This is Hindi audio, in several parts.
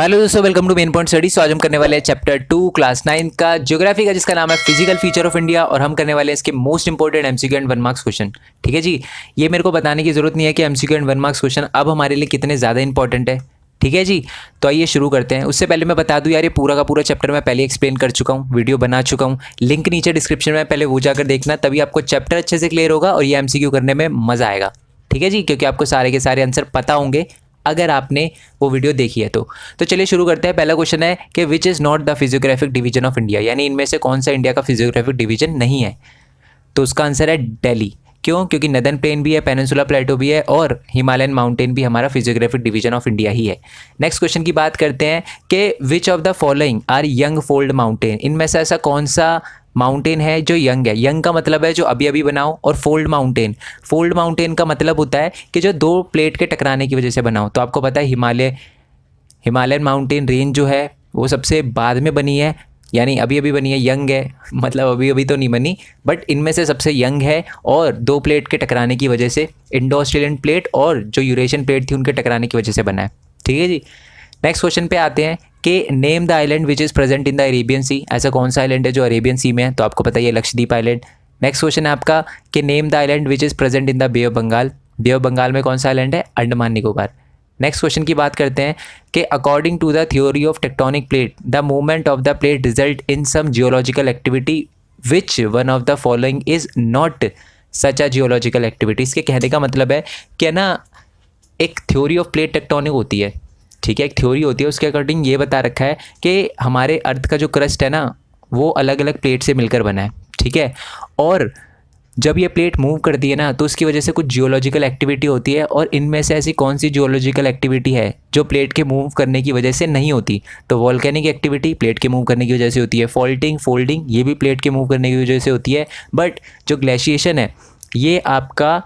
हेलो दोस्तों, welcome to main point study. आज हम करने वाले हैं चैप्टर 2 क्लास 9 का ज्योग्राफी का, जिसका नाम है फिजिकल फीचर ऑफ इंडिया। और हम करने वाले हैं इसके most important MCQ and 1 marks question. ठीक है जी, ये मेरे को बताने की जरूरत नहीं है कि एमसीक्यू एंड 1 मार्क्स क्वेश्चन अब हमारे लिए कितने ज़्यादा इंपॉर्टेंट है। ठीक है जी, तो आइए शुरू करते हैं। उससे पहले मैं बता दूं यार, ये पूरा का पूरा चैप्टर मैं पहले एक्सप्लेन कर चुका हूँ, वीडियो बना चुका हूँ। लिंक नीचे डिस्क्रिप्शन में, पहले वो जाकर देखना, तभी आपको चैप्टर अच्छे से क्लियर होगा और ये एमसीक्यू करने में मज़ा आएगा। ठीक है जी, क्योंकि आपको सारे के सारे आंसर पता होंगे अगर आपने वो वीडियो देखी है तो चलिए शुरू करते हैं। पहला क्वेश्चन है कि which is not the physiographic division of India, यानी इनमें से कौन सा इंडिया का फिजियोग्राफिक डिवीजन नहीं है। तो उसका आंसर है दिल्ली। क्यों? क्योंकि नदर्न प्लेन भी है, पेनिनसुला प्लेटो भी है और हिमालयन माउंटेन भी हमारा फिजियोग्राफिक डिवीजन ऑफ इंडिया ही है। नेक्स्ट क्वेश्चन की बात करते हैं कि which of the following are young fold mountain, इनमें से ऐसा कौन सा माउंटेन है जो यंग है। यंग का मतलब है जो अभी अभी बनाओ, और फोल्ड माउंटेन का मतलब होता है कि जो दो प्लेट के टकराने की वजह से बनाओ। तो आपको पता है हिमालयन माउंटेन रेंज जो है वो सबसे बाद में बनी है, यानी अभी अभी बनी है, यंग है, मतलब अभी अभी तो नहीं बनी, बट इनमें से सबसे यंग है। और दो प्लेट के टकराने की वजह से, इंडो ऑस्ट्रेलियन प्लेट और जो यूरेशियन प्लेट थी उनके टकराने की वजह से बना है। ठीक है जी, नेक्स्ट क्वेश्चन पे आते हैं कि name the island which is present in the Arabian sea, ऐसा कौन सा आइलैंड है जो अरेबियन सी में है। तो आपको पता है ये लक्षद्वीप आइलैंड। नेक्स्ट क्वेश्चन है आपका कि name the island which is present in the bay of Bengal, bay of Bengal में कौन सा आइलैंड है, अंडमान निकोबार। नेक्स्ट क्वेश्चन की बात करते हैं कि according to the theory of tectonic plate the movement of the plate result in some geological activity, which one of the following is not such a geological activity. इसके कहने का मतलब है कि ना, एक थ्योरी ऑफ प्लेट टेक्टोनिक होती है, ठीक है, एक थ्योरी होती है, उसके अकॉर्डिंग ये बता रखा है कि हमारे अर्थ का जो क्रस्ट है ना वो अलग अलग प्लेट से मिलकर बना है। ठीक है, और जब ये प्लेट मूव करती है ना तो उसकी वजह से कुछ जियोलॉजिकल एक्टिविटी होती है, और इनमें से ऐसी कौन सी जियोलॉजिकल एक्टिविटी है जो प्लेट के मूव करने की वजह से नहीं होती। तो वॉल्केनिक एक्टिविटी प्लेट के मूव करने की वजह से होती है, फोल्डिंग ये भी प्लेट के मूव करने की वजह से होती है, बट जो ग्लेशिएशन है ये आपका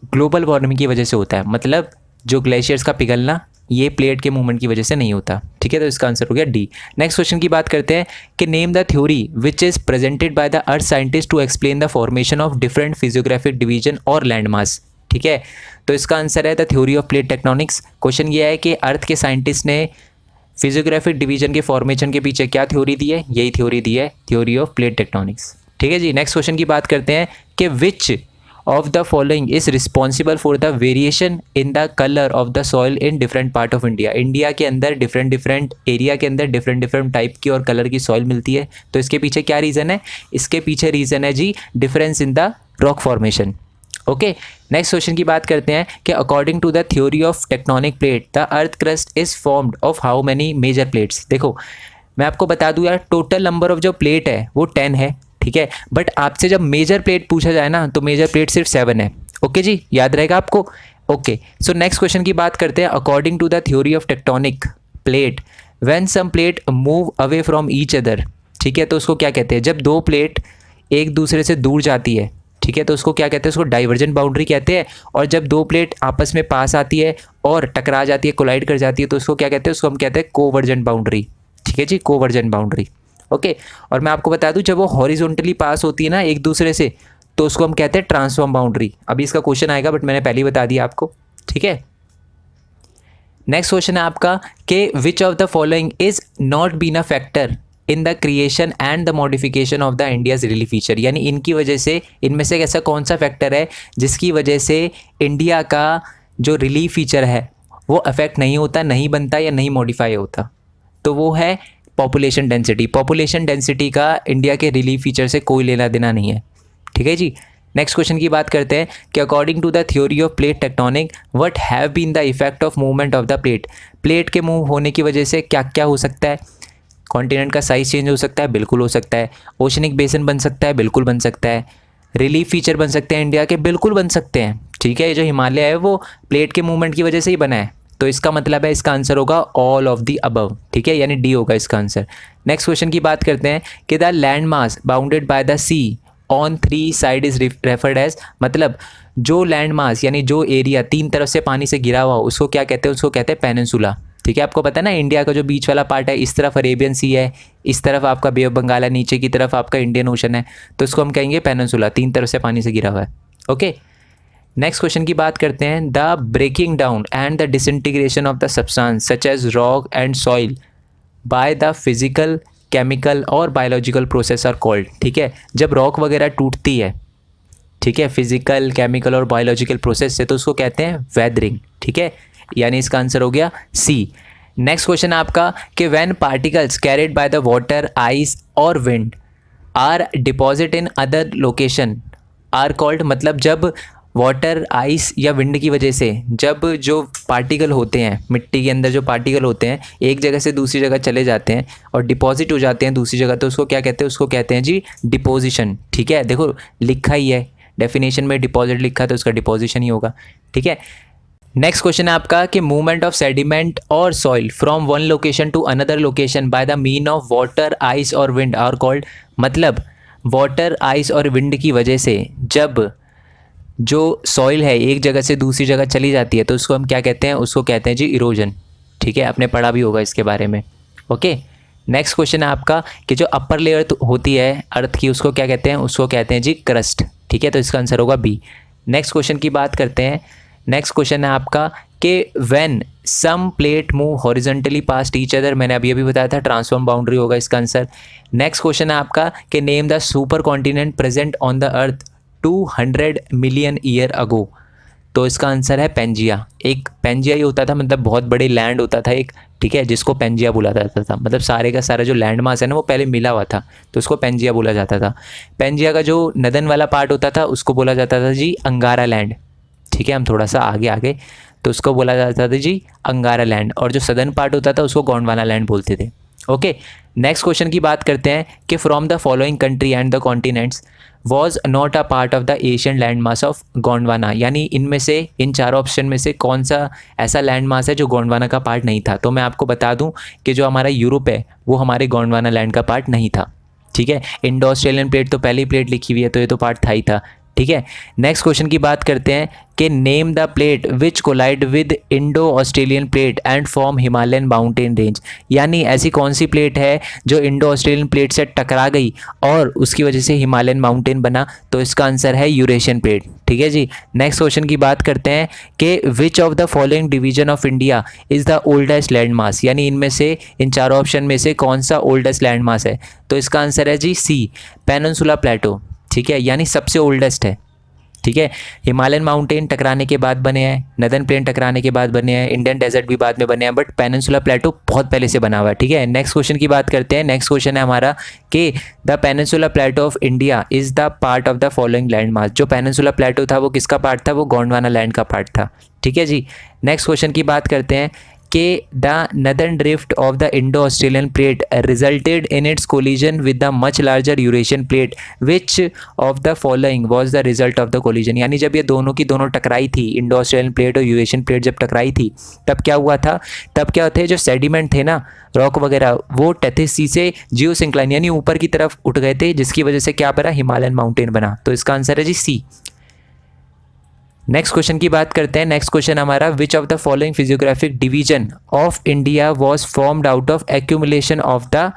ग्लोबल वार्मिंग की वजह से होता है, मतलब जो ग्लेशियर्स का पिघलना ये प्लेट के मूवमेंट की वजह से नहीं होता। ठीक है, तो इसका आंसर हो गया डी। नेक्स्ट क्वेश्चन की बात करते हैं कि name the theory which is presented by the earth scientist to explain the formation of different physiographic division और लैंड मास। ठीक है, तो इसका आंसर है the theory of plate tectonics. Question ये है कि अर्थ के साइंटिस्ट ने फिजियोग्राफिक डिवीजन के फॉर्मेशन के पीछे क्या थ्योरी दी है, यही थ्योरी दी है, थ्योरी ऑफ प्लेट टेक्टोनिक्स। ठीक है जी, नेक्स्ट क्वेश्चन की बात करते हैं कि विच of the following is responsible for the variation in the color of the soil in different part of India। India के अंदर डिफरेंट एरिया के अंदर डिफरेंट टाइप की और कलर की सॉइल मिलती है। तो इसके पीछे क्या रीज़न है, इसके पीछे रीज़न है जी difference in the rock formation. Okay, next question की बात करते हैं कि according to the theory of tectonic plate the earth crust is formed of how many major plates. देखो मैं आपको बता दूं यार, टोटल नंबर ऑफ जो प्लेट है वो 10 है। ठीक है, बट आपसे जब मेजर प्लेट पूछा जाए ना तो मेजर प्लेट सिर्फ 7 है। ओके जी, याद रहेगा आपको। ओके, सो नेक्स्ट क्वेश्चन की बात करते हैं। According to the theory of tectonic plate when some plate move away from each other, ठीक है, तो उसको क्या कहते हैं, जब दो प्लेट एक दूसरे से दूर जाती है, ठीक है, तो उसको क्या कहते हैं, उसको डाइवर्जेंट बाउंड्री कहते हैं। और जब दो प्लेट आपस में पास आती है और टकरा जाती है, कोलाइड कर जाती है, तो उसको क्या कहते हैं, उसको हम कहते हैं कोवर्जेंट बाउंड्री। ठीक है जी, कोवर्जेंट बाउंड्री। ओके, और मैं आपको बता दूं जब वो हॉरिजॉन्टली पास होती है ना एक दूसरे से, तो उसको हम कहते हैं ट्रांसफॉर्म बाउंड्री। अभी इसका क्वेश्चन आएगा बट मैंने पहले ही बता दिया आपको। ठीक है, नेक्स्ट क्वेश्चन है आपका कि which of the following is not been a factor in the creation and the modification of the India's relief feature, यानी इनकी वजह से, इनमें से ऐसा कौन सा फैक्टर है जिसकी वजह से इंडिया का जो रिलीफ फीचर है वो अफेक्ट नहीं होता, नहीं बनता या नहीं मॉडिफाई होता। तो वो है पॉपुलेशन डेंसिटी। पॉपुलेशन डेंसिटी का इंडिया के रिलीफ फीचर से कोई लेना देना नहीं है। ठीक है जी, नेक्स्ट क्वेश्चन की बात करते हैं कि according to the theory of plate tectonic what have been the effect of movement of the plate. Plate के मूव होने की वजह से क्या क्या हो सकता है, कॉन्टिनेंट का साइज चेंज हो सकता है, बिल्कुल हो सकता है। ओशनिक बेसन बन सकता है, बिल्कुल बन सकता है। रिलीफ फीचर बन सकते हैं इंडिया के, बिल्कुल बन सकते हैं। ठीक है, ये जो हिमालय है वो प्लेट के मूवमेंट की वजह से ही बना है, तो इसका मतलब है इसका आंसर होगा ऑल ऑफ दी अबव। ठीक है, यानी डी होगा इसका आंसर। नेक्स्ट क्वेश्चन की बात करते हैं कि the land mass bounded by the sea on 3 side is referred as, मतलब जो लैंड मास यानी जो एरिया 3 तरफ से पानी से घिरा हुआ उसको क्या कहते हैं, उसको कहते हैं पेनिनसुला। ठीक है, आपको पता है ना इंडिया का जो बीच वाला पार्ट है, इस तरफ अरेबियन सी है, इस तरफ आपका बे ऑफ बंगाल है, नीचे की तरफ आपका इंडियन ओशन है, तो इसको हम कहेंगे पेनिनसुला, 3 तरफ से पानी से घिरा हुआ है। ओके, नेक्स्ट क्वेश्चन की बात करते हैं, the breaking down and the disintegration of the substance such as rock and soil by the physical, chemical और बायोलॉजिकल प्रोसेस आर कॉल्ड। ठीक है, जब रॉक वगैरह टूटती है, ठीक है, फिजिकल, केमिकल और बायोलॉजिकल प्रोसेस से, तो उसको कहते हैं वेदरिंग। ठीक है, यानी इसका आंसर हो गया सी। नेक्स्ट क्वेश्चन आपका कि when particles carried by the water, ice और wind are deposit in other location are called, मतलब जब वाटर, आइस या विंड की वजह से जब जो पार्टिकल होते हैं, मिट्टी के अंदर जो पार्टिकल होते हैं, एक जगह से दूसरी जगह चले जाते हैं और डिपॉजिट हो जाते हैं दूसरी जगह, तो उसको क्या कहते हैं? उसको कहते हैं जी डिपोजिशन। ठीक है, देखो लिखा ही है डेफिनेशन में, डिपॉजिट लिखा तो उसका डिपोजिशन ही होगा। ठीक है, नेक्स्ट क्वेश्चन है आपका कि मूवमेंट ऑफ सेडिमेंट और soil from one location to another location by the mean of water, ice और विंड आर कॉल्ड, मतलब वाटर, आइस और विंड की वजह से जब जो सॉइल है एक जगह से दूसरी जगह चली जाती है तो उसको हम क्या कहते हैं? उसको कहते हैं जी इरोजन। ठीक है, आपने पढ़ा भी होगा इसके बारे में। ओके, नेक्स्ट क्वेश्चन है आपका कि जो अपर लेयर होती है अर्थ की, उसको क्या कहते हैं? उसको कहते हैं जी क्रस्ट। ठीक है, तो इसका आंसर होगा बी। नेक्स्ट क्वेश्चन की बात करते हैं। नेक्स्ट क्वेश्चन है आपका कि when some plate move horizontally past each other, मैंने अभी बताया था ट्रांसफॉर्म बाउंड्री होगा इसका आंसर। नेक्स्ट क्वेश्चन है आपका कि name the super continent present on the earth 200 million year ago, तो इसका आंसर है पेंजिया। एक पेंजिया ही होता था, मतलब बहुत बड़े लैंड होता था एक, ठीक है, जिसको पेंजिया बोला जाता था, मतलब सारे का सारा जो लैंड मास है ना वो पहले मिला हुआ था, तो उसको पेंजिया बोला जाता था। पेंजिया का जो नदन वाला पार्ट होता था उसको बोला जाता था जी अंगारा लैंड। ठीक है, हम थोड़ा सा आगे तो उसको बोला जाता था जी अंगारा लैंड, और जो सदर्न पार्ट होता था उसको गोंडवाना लैंड बोलते थे। ओके, नेक्स्ट क्वेश्चन की बात करते हैं कि from the following country and the continents was not a part of the Asian land mass of Gondwana, यानी इनमें से, इन चारों ऑप्शन में से कौन सा ऐसा लैंड मास है जो गोंडवाना का पार्ट नहीं था? तो मैं आपको बता दूं कि जो हमारा यूरोप है वो हमारे गोंडवाना लैंड का पार्ट नहीं था। ठीक है, इंडो ऑस्ट्रेलियन प्लेट तो पहली प्लेट लिखी हुई है, तो ये तो पार्ट था ही था। ठीक है, नेक्स्ट क्वेश्चन की बात करते हैं कि name the plate which collide with Indo Australian plate and form Himalayan mountain range, यानी ऐसी कौन सी प्लेट है जो इंडो ऑस्ट्रेलियन प्लेट से टकरा गई और उसकी वजह से हिमालयन माउंटेन बना? तो इसका आंसर है यूरेशियन प्लेट। ठीक है जी, नेक्स्ट क्वेश्चन की बात करते हैं कि which of the following division of India is the oldest land mass, यानी इनमें से, इन चारों ऑप्शन में से कौन सा ओल्डेस्ट लैंड मास है? तो इसका आंसर है जी सी, पेनिनसुला प्लेटो। ठीक है, यानी सबसे ओल्डेस्ट है। ठीक है, हिमालयन माउंटेन टकराने के बाद बने हैं, नदर्न प्लेन टकराने के बाद बने हैं, इंडियन डेजर्ट भी बाद में बने हैं, बट पेनिनसुला प्लेटो बहुत पहले से बना हुआ है। ठीक है, नेक्स्ट क्वेश्चन की बात करते हैं। नेक्स्ट क्वेश्चन है हमारा कि the peninsula plateau of India is the part of the following land mass, जो पेनिनसुला प्लेटो था वो किसका पार्ट था? वो गोंडवाना लैंड का पार्ट था। ठीक है जी, नेक्स्ट क्वेश्चन की बात करते हैं कि the northern drift of the Indo Australian plate resulted in its collision with the much larger Eurasian plate, which of the following was the result of the collision, यानी जब ये दोनों की दोनों टकराई थी, इंडो ऑस्ट्रेलियन प्लेट और यूरेशियन प्लेट जब टकराई थी, तब क्या हुआ था? तब क्या थे, जो सेडिमेंट थे ना, रॉक वगैरह, वो टेथिस सी से जियोसिंक्लाइन यानी ऊपर की तरफ उठ गए थे, जिसकी वजह से क्या बना? हिमालयन माउंटेन बना। तो इसका आंसर है जी सी। नेक्स्ट क्वेश्चन की बात करते हैं। नेक्स्ट क्वेश्चन हमारा, विच of the following physiographic division of India was formed out of accumulation of the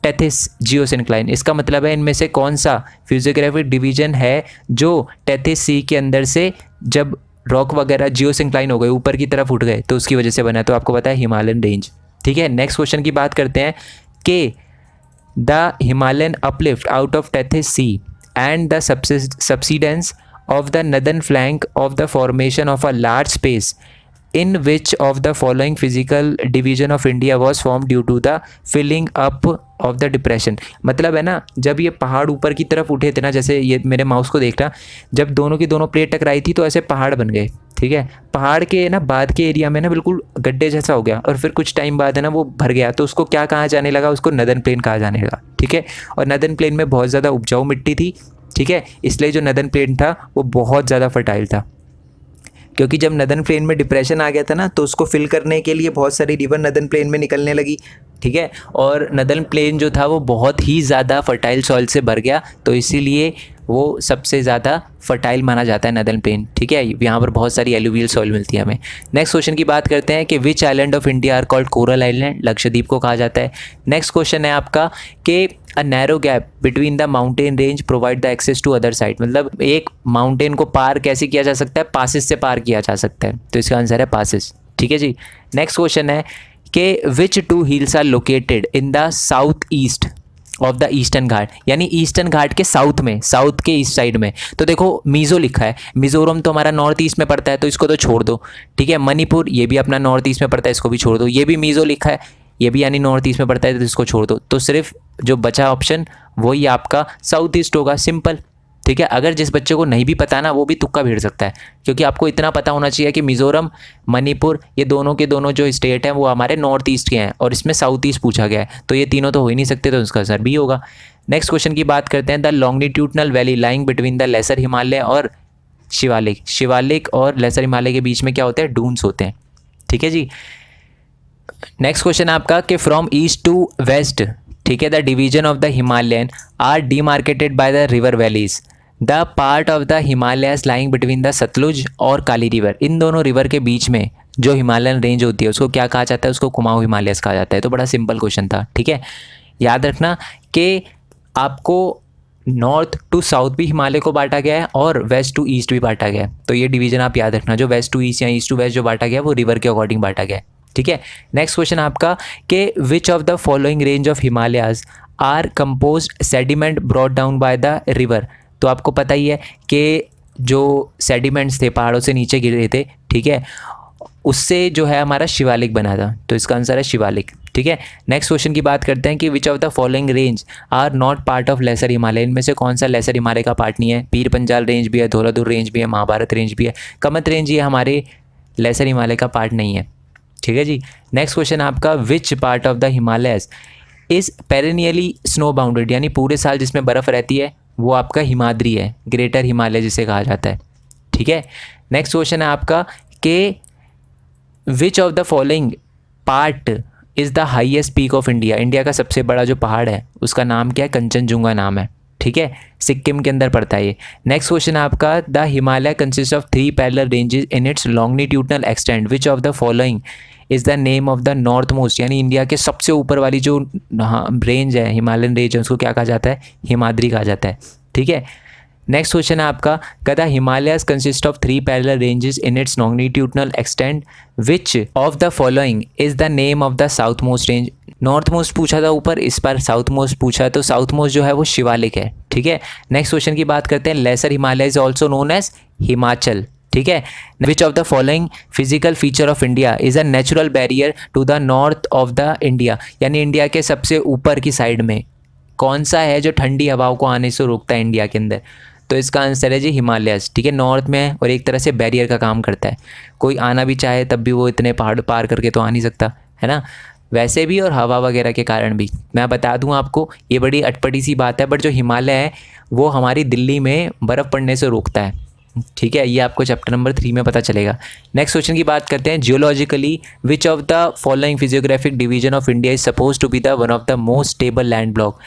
Tethys geosyncline, इसका मतलब है इनमें से कौन सा फिजियोग्राफिक डिवीजन है जो टेथिस सी के अंदर से जब रॉक वगैरह जियोसिंक्लाइन हो गए, ऊपर की तरफ उठ गए, तो उसकी वजह से बना? तो आपको पता है हिमालयन रेंज। ठीक है, नेक्स्ट क्वेश्चन की बात करते हैं कि the Himalayan uplift out of Tethys sea and the subsidence of the northern flank of the formation of a large space in which of the following physical division of India was formed due to the filling up of the depression, मतलब है ना, जब ये पहाड़ ऊपर की तरफ उठे थे ना, जैसे ये मेरे माउस को देखना, जब दोनों की दोनों प्लेट टकराई थी तो ऐसे पहाड़ बन गए। ठीक है, पहाड़ के ना बाद के एरिया में ना बिल्कुल गड्ढे जैसा हो गया, और फिर कुछ टाइम बाद है ना वो भर गया, तो उसको क्या कहा जाने लगा? उसको नदर्न प्लेन कहा जाने लगा। ठीक है, और नदर्न प्लेन में बहुत ज़्यादा उपजाऊ मिट्टी थी। ठीक है, इसलिए जो नदर्न प्लेन था वो बहुत ज़्यादा फर्टाइल था, क्योंकि जब नदर्न प्लेन में डिप्रेशन आ गया था ना, तो उसको फिल करने के लिए बहुत सारी रिवर नदर्न प्लेन में निकलने लगी। ठीक है, और नदर्न प्लेन जो था वो बहुत ही ज़्यादा फर्टाइल सॉइल से भर गया, तो इसीलिए वो सबसे ज़्यादा फर्टाइल माना जाता है नदर्न प्लेन, ठीक है। यहाँ पर बहुत सारी एलुवियल सॉइल मिलती है हमें। नेक्स्ट क्वेश्चन की बात करते हैं कि which island of India are called coral island, Lakshadweep को कहा जाता है। नेक्स्ट क्वेश्चन है आपका कि a narrow gap between the mountain range provide the access to other side, मतलब एक माउंटेन को पार कैसे किया जा सकता है, पासिस से पार किया जा सकता है, तो इसका आंसर है पासिस, ठीक है जी। नेक्स्ट क्वेश्चन है कि which two hills are located in the south east of the Eastern Ghat, यानी ईस्टर्न घाट के साउथ में, साउथ के ईस्ट साइड में। तो देखो मिज़ो लिखा है, मिज़ोरम तो हमारा नॉर्थ ईस्ट में पड़ता है, तो इसको तो छोड़ दो, ठीक है। मणिपुर ये भी अपना नॉर्थ ईस्ट में पड़ता है, इसको भी छोड़ दो। ये भी मिज़ो लिखा है, ये भी यानी नॉर्थ ईस्ट में पड़ता है, तो इसको छोड़ दो। तो सिर्फ जो बचा ऑप्शन वही आपका साउथ ईस्ट होगा, सिंपल, ठीक है। अगर जिस बच्चे को नहीं भी पता ना, वो भी तुक्का भिड़ सकता है, क्योंकि आपको इतना पता होना चाहिए कि मिज़ोरम, मणिपुर, ये दोनों के दोनों जो स्टेट हैं वो हमारे नॉर्थ ईस्ट के हैं, और इसमें साउथ ईस्ट पूछा गया है, तो ये तीनों तो हो ही नहीं सकते, तो इसका आंसर बी होगा। नेक्स्ट क्वेश्चन की बात करते हैं, the longitudinal valley lying between the lesser Himalaya और शिवालिक, शिवालिक और लेसर हिमालय के बीच में क्या होते हैं, डून्स होते हैं, ठीक है जी। नेक्स्ट क्वेश्चन आपका कि फ्रॉम ईस्ट टू वेस्ट, ठीक है, the division of the Himalayan are demarcated by the river valleys, the part of the Himalayas lying between the Sutlej और काली रिवर, इन दोनों रिवर के बीच में जो हिमालयन रेंज होती है उसको क्या कहा जाता है, उसको कुमाऊं हिमालयस कहा जाता है। तो बड़ा सिंपल क्वेश्चन था, ठीक है। याद रखना कि आपको नॉर्थ टू साउथ भी हिमालय को बांटा गया है और वेस्ट टू ईस्ट भी बांटा गया है, तो ये डिवीजन आप याद रखना, जो वेस्ट टू ईस्ट या ईस्ट टू वेस्ट जो बांटा गया है वो रिवर के अकॉर्डिंग बांटा गया है, ठीक है। नेक्स्ट क्वेश्चन आपका कि which of the following range of Himalayas are composed sediment brought down by the river, तो आपको पता ही है कि जो सेडिमेंट्स थे पहाड़ों से नीचे गिरे थे, ठीक है, उससे जो है हमारा शिवालिक बना था, तो इसका आंसर है शिवालिक, ठीक है। नेक्स्ट क्वेश्चन की बात करते हैं कि which of the following range are not part of lesser Himalaya, इनमें से कौन सा लेसर हिमालय का पार्ट नहीं है। पीर पंजाल रेंज भी है, धौलाधुर रेंज भी है, महाभारत रेंज भी है, कमत रेंज ये हमारे लेसर हिमालय का पार्ट नहीं है, ठीक है जी। नेक्स्ट क्वेश्चन आपका which part of the Himalayas is perennially snow bounded, यानी पूरे साल जिसमें बर्फ़ रहती है वो आपका हिमाद्री है, ग्रेटर हिमालय जिसे कहा जाता है, ठीक है। नेक्स्ट क्वेश्चन है आपका कि which of the following part is the highest peak of India, India का सबसे बड़ा जो पहाड़ है उसका नाम क्या है, कंचनजुंगा नाम है, ठीक है, सिक्किम के अंदर पड़ता है ये। नेक्स्ट क्वेश्चन है आपका the Himalaya consist of 3 parallel ranges in its longitudinal extent, which of the following is the name of the north most, यानी इंडिया के सबसे ऊपर वाली जो रेंज है, हिमालयन रेंज है, उसको क्या कहा जाता है, हिमाद्री कहा जाता है, ठीक है। नेक्स्ट क्वेश्चन है आपका the Himalayas consist of 3 parallel ranges in its longitudinal extent, which of the following is the name of the south most range, north most पूछा था ऊपर, इस बार साउथ मोस्ट पूछा, तो साउथ मोस्ट जो है वो शिवालिक है, ठीक है। नेक्स्ट क्वेश्चन की बात करते हैं, lesser Himalaya is also known as Himachal, ठीक है। Which of the following physical feature of India is a natural barrier to the north of the India, यानी इंडिया के सबसे ऊपर की साइड में कौन सा है जो ठंडी हवाओं को आने से रोकता है इंडिया के अंदर, तो इसका आंसर है जी हिमालयस, ठीक है। नॉर्थ में है और एक तरह से बैरियर का काम करता है, कोई आना भी चाहे तब भी वो इतने पहाड़ पार करके तो आ नहीं सकता, है ना, वैसे भी और हवा वगैरह के कारण भी। मैं बता दूं आपको, ये बड़ी अटपटी सी बात है, बट जो हिमालय है वो हमारी दिल्ली में बर्फ़ पड़ने से रोकता है, ठीक है, ये आपको चैप्टर नंबर 3 में पता चलेगा। नेक्स्ट क्वेश्चन की बात करते हैं, geologically which of the following physiographic division of India is suppose to be the one of the most stable land block,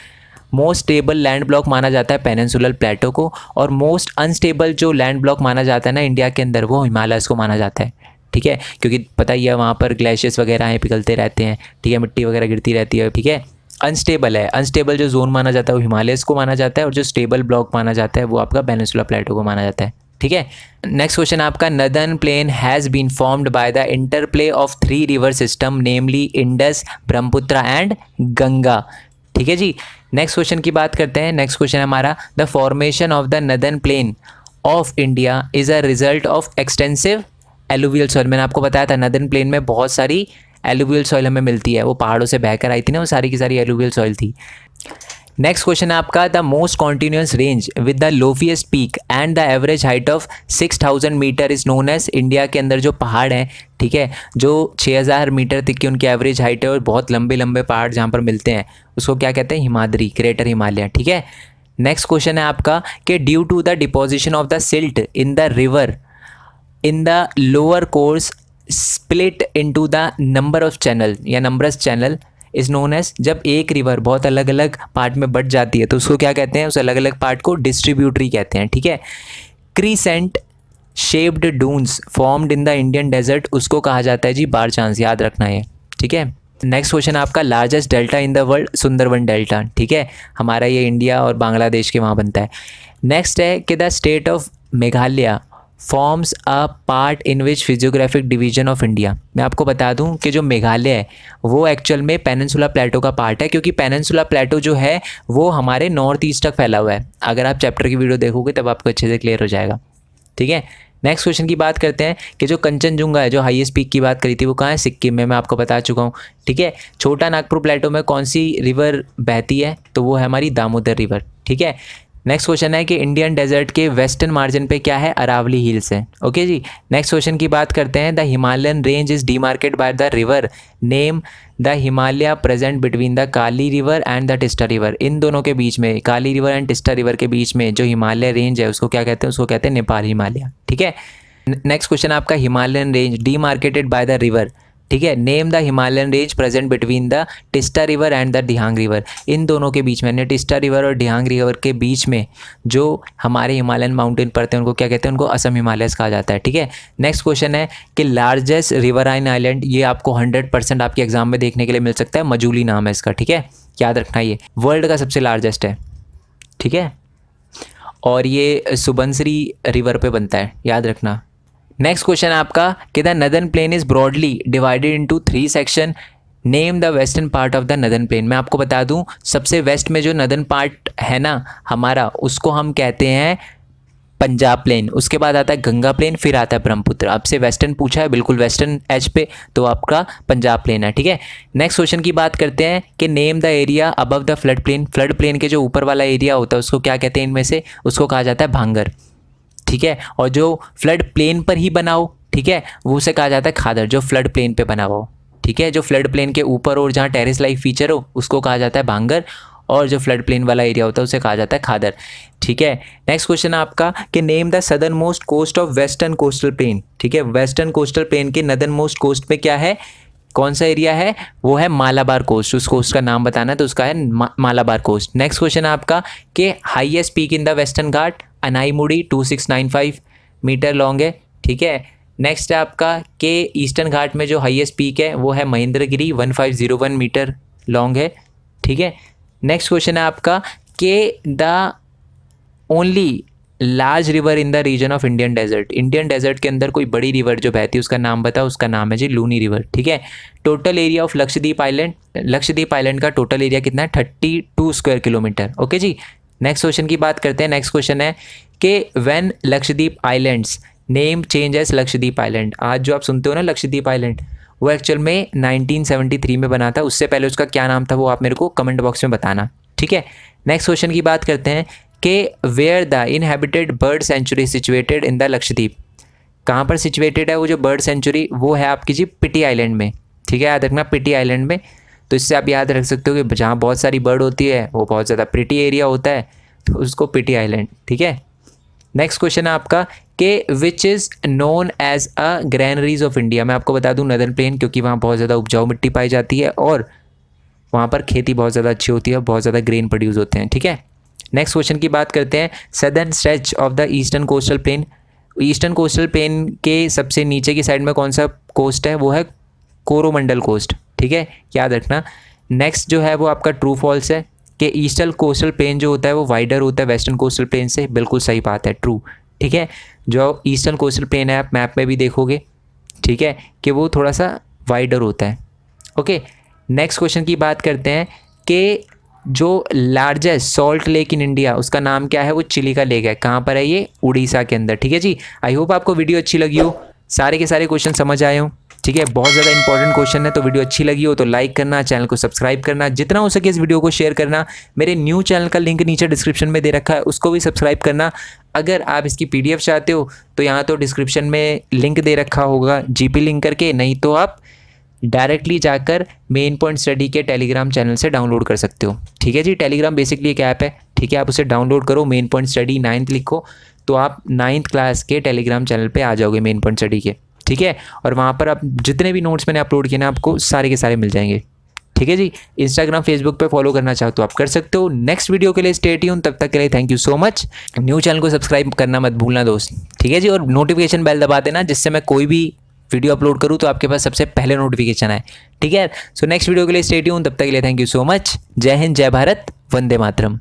most stable land block माना जाता है पेनिनसुलर प्लेटो को, और मोस्ट अनस्टेबल जो लैंड ब्लॉक माना जाता है ना इंडिया के अंदर, वो हिमालयस को माना जाता है, ठीक है, क्योंकि पता ही है वहाँ पर ग्लेशियर्स वगैरह हैं, पिघलते रहते हैं, ठीक है, मिट्टी वगैरह गिरती रहती है, ठीक है। अनस्टेबल है, अनस्टेबल जो जोन माना जाता है वो हिमालयस को माना जाता है, और जो स्टेबल ब्लॉक माना जाता है वो आपका पेनिनसुलर प्लेटो को माना जाता है, ठीक है। नेक्स्ट क्वेश्चन आपका northern plain has been formed by the interplay of 3 river system namely Indus, Brahmaputra and Ganga, ठीक है जी। नेक्स्ट क्वेश्चन की बात करते हैं, नेक्स्ट क्वेश्चन है हमारा the formation of the northern plane of India is a result of extensive alluvial soil, मैंने आपको बताया था नदर्न प्लेन में बहुत सारी एलुवियल सॉइल हमें मिलती है, वो पहाड़ों से बहकर आई थी ना, वो सारी की सारी एलुवियल सॉइल थी। नेक्स्ट क्वेश्चन है आपका the most continuous range with the loftiest peak and the average height of 6000 meter is known as, India के अंदर जो पहाड़ हैं, ठीक है, जो 6000 मीटर तक की उनकी एवरेज हाइट है और बहुत लंबे लंबे पहाड़ जहाँ पर मिलते हैं उसको क्या कहते हैं, हिमाद्री, ग्रेटर हिमालय, ठीक है। नेक्स्ट क्वेश्चन है आपका कि due to the deposition of the silt in the river in the lower course split into the number of channel या numbers channel is known as, जब एक रिवर बहुत अलग अलग पार्ट में बट जाती है तो उसको क्या कहते हैं, उस अलग अलग पार्ट को डिस्ट्रीब्यूटरी कहते हैं, ठीक है। Crescent shaped dunes formed in the Indian desert उसको कहा जाता है जी बारचांस, याद रखना है, ठीक है। नेक्स्ट क्वेश्चन है आपका, largest delta in the world, Sundarban delta, ठीक है, हमारा ये इंडिया और बांग्लादेश के वहाँ बनता है। नेक्स्ट है कि the state of Meghalaya forms a part in which physiographic division of India. मैं आपको बता दूं कि जो मेघालय है वो एक्चुअल में पेनिनसुला प्लेटो का पार्ट है, क्योंकि पेनिनसुला प्लेटो जो है वो हमारे नॉर्थ ईस्ट तक फैला हुआ है। अगर आप चैप्टर की वीडियो देखोगे तब आपको अच्छे से क्लियर हो जाएगा, ठीक है। नेक्स्ट क्वेश्चन की बात करते हैं कि जो कंचनजुंगा है, जो हाईएस्ट पीक की बात करी थी, वो कहाँ है, सिक्किम में, मैं आपको बता चुका हूँ, ठीक है। छोटा नागपुर प्लेटो में कौन सी रिवर बहती है, तो वो है हमारी दामोदर रिवर, ठीक है। नेक्स्ट क्वेश्चन है कि इंडियन डेजर्ट के वेस्टर्न मार्जिन पे क्या है, अरावली हिल्स है, ओके जी। नेक्स्ट क्वेश्चन की बात करते हैं, the Himalayan range is demarcate by the river name the Himalaya present between the Kali river and the Teesta river. इन दोनों के बीच में, Kali river and Teesta river के बीच में जो हिमालय रेंज है उसको क्या कहते हैं, उसको कहते हैं नेपाल हिमालय, ठीक है। नेक्स्ट क्वेश्चन आपका, Himalayan range demarcated by the river, ठीक है, name the Himalayan range present between the Teesta river and the Dihang river. इन दोनों के बीच में, टिस्टा रिवर और दिहांग रिवर के बीच में जो हमारे हिमालयन माउंटेन पड़ते हैं उनको क्या कहते हैं, उनको असम हिमालयस कहा जाता है, ठीक है। नेक्स्ट क्वेश्चन है कि लार्जेस्ट रिवराइन आइलैंड, ये आपको 100% आपके एग्जाम में देखने के लिए मिल सकता है, मजूली नाम है इसका, ठीक है, याद रखना, ये वर्ल्ड का सबसे लार्जेस्ट है, ठीक है, और ये सुबनसिरी रिवर पे बनता है, याद रखना। नेक्स्ट क्वेश्चन आपका कि the northern plane is broadly divided into 3 section, name the western part of the northern plane. मैं आपको बता दूं सबसे वेस्ट में जो नदर्न पार्ट है ना हमारा, उसको हम कहते हैं पंजाब प्लेन, उसके बाद आता है गंगा प्लेन, फिर आता है ब्रह्मपुत्र। आपसे वेस्टर्न पूछा है, बिल्कुल वेस्टर्न एज पे, तो आपका पंजाब प्लेन है, ठीक है। नेक्स्ट क्वेश्चन की बात करते हैं कि name the area above the flood plain. Flood plain के जो ऊपर वाला एरिया होता है उसको क्या कहते हैं, इनमें से उसको कहा जाता है भांगर, ठीक है। और जो फ्लड प्लेन पर ही बना हो, ठीक है, वो उसे कहा जाता है खादर, जो फ्लड प्लेन पे बना हो, ठीक है। जो फ्लड प्लेन के ऊपर और जहाँ टेरेस लाइक फीचर हो उसको कहा जाता है भांगर, और जो फ्लड प्लेन वाला एरिया होता है उसे कहा जाता है खादर, ठीक है। नेक्स्ट क्वेश्चन है आपका कि name the southern most coast of western coastal plain, ठीक है। वेस्टर्न कोस्टल प्लेन के नदर्न मोस्ट कोस्ट पे क्या है, कौन सा एरिया है, वो है मालाबार कोस्ट। उस कोस्ट का नाम बताना है तो उसका है मालाबार कोस्ट। नेक्स्ट क्वेश्चन है आपका कि highest peak in the western ghat, Anaimudi 2695 metre long है, ठीक है। नेक्स्ट है आपका कि ईस्टर्न घाट में जो हाईएस्ट पीक है वो है महेंद्रगिरी 1501 मीटर लॉन्ग है, ठीक है। नेक्स्ट क्वेश्चन है आपका कि the only large river in the region of Indian desert, Indian desert के अंदर कोई बड़ी रिवर जो बहती है उसका नाम बताओ, उसका नाम है जी लूनी रिवर, ठीक है। Total area of Lakshadweep island, Lakshadweep island का टोटल एरिया कितना है, 32 स्क्वायर किलोमीटर, ओके जी। नेक्स्ट क्वेश्चन की बात करते हैं। नेक्स्ट क्वेश्चन है कि when Lakshadweep islands name change as Lakshadweep island. आज जो आप सुनते हो ना लक्षद्वीप आइलैंड, वो एक्चुअल में 1973 में बना था, उससे पहले उसका क्या नाम था वो आप मेरे को कमेंट बॉक्स में बताना, ठीक है। नेक्स्ट क्वेश्चन की बात करते हैं कि where the inhabited bird sanctuary situated in the Lakshadweep. कहाँ पर सिचुएटेड है वो जो बर्ड सेंचुरी, वो है आपकी जी पिटी आइलैंड में, ठीक है, याद रखना पिटी आइलैंड में। तो इससे आप याद रख सकते हो कि जहाँ बहुत सारी बर्ड होती है वो बहुत ज़्यादा प्रिटी एरिया होता है, तो उसको पिटी आइलैंड, ठीक है। नेक्स्ट क्वेश्चन है आपका कि which is known as a granaries of India. मैं आपको बता दूं नदर्न प्लेन, क्योंकि वहाँ बहुत ज़्यादा उपजाऊ मिट्टी पाई जाती है और वहाँ पर खेती बहुत ज़्यादा अच्छी होती है, बहुत ज़्यादा ग्रेन प्रोड्यूस होते हैं, ठीक है। नेक्स्ट क्वेश्चन की बात करते हैं। Southern stretch of the eastern coastal plain, eastern coastal plain के सबसे नीचे की साइड में कौन सा कोस्ट है, वो है कोरोमंडल कोस्ट, ठीक है, याद रखना। नेक्स्ट जो है वो आपका ट्रू फॉल्स है कि ईस्टर्न कोस्टल प्लेन जो होता है वो वाइडर होता है वेस्टर्न कोस्टल प्लेन से, बिल्कुल सही बात है, ट्रू, ठीक है। जो ईस्टर्न कोस्टल प्लेन है आप मैप में भी देखोगे, ठीक है, कि वो थोड़ा सा वाइडर होता है, ओके। नेक्स्ट क्वेश्चन की बात करते हैं कि जो largest salt lake in India, उसका नाम क्या है, वो चिलिका लेक है। कहाँ पर है ये, उड़ीसा के अंदर, ठीक है जी। आई होप आपको वीडियो अच्छी लगी हो, सारे के सारे क्वेश्चन समझ आए हो, ठीक है। बहुत ज़्यादा इंपॉर्टेंट क्वेश्चन है, तो वीडियो अच्छी लगी हो तो लाइक करना, चैनल को सब्सक्राइब करना, जितना हो सके इस वीडियो को शेयर करना। मेरे न्यू चैनल का लिंक नीचे डिस्क्रिप्शन में दे रखा है, उसको भी सब्सक्राइब करना। अगर आप इसकी PDF चाहते हो तो यहाँ तो डिस्क्रिप्शन में लिंक दे रखा होगा GP लिंक करके, नहीं तो आप डायरेक्टली जाकर मेन पॉइंट स्टडी के टेलीग्राम चैनल से डाउनलोड कर सकते हो, ठीक है जी। टेलीग्राम बेसिकली एक ऐप है, ठीक है, आप उसे डाउनलोड करो, मेन पॉइंट स्टडी 9th लिखो तो आप 9th क्लास के टेलीग्राम चैनल पे आ जाओगे मेन पॉइंट स्टडी के, ठीक है। और वहाँ पर आप जितने भी नोट्स मैंने अपलोड किए ना आपको सारे के सारे मिल जाएंगे। ठीक है जी। इंस्टाग्राम फेसबुक पे फॉलो करना चाहो तो आप कर सकते हो। नेक्स्ट वीडियो के लिए स्टे ट्यून, तब तक के लिए thank you so much. New channel को सब्सक्राइब करना मत भूलना दोस्त, ठीक है जी। और नोटिफिकेशन बेल दबा देना जिससे मैं कोई भी वीडियो अपलोड करूँ तो आपके पास सबसे पहले नोटिफिकेशन आए, ठीक है। सो नेक्स्ट वीडियो के लिए स्टे ट्यून, तब तक के लिए थैंक यू सो मच। जय हिंद, जय भारत, वंदे मातरम।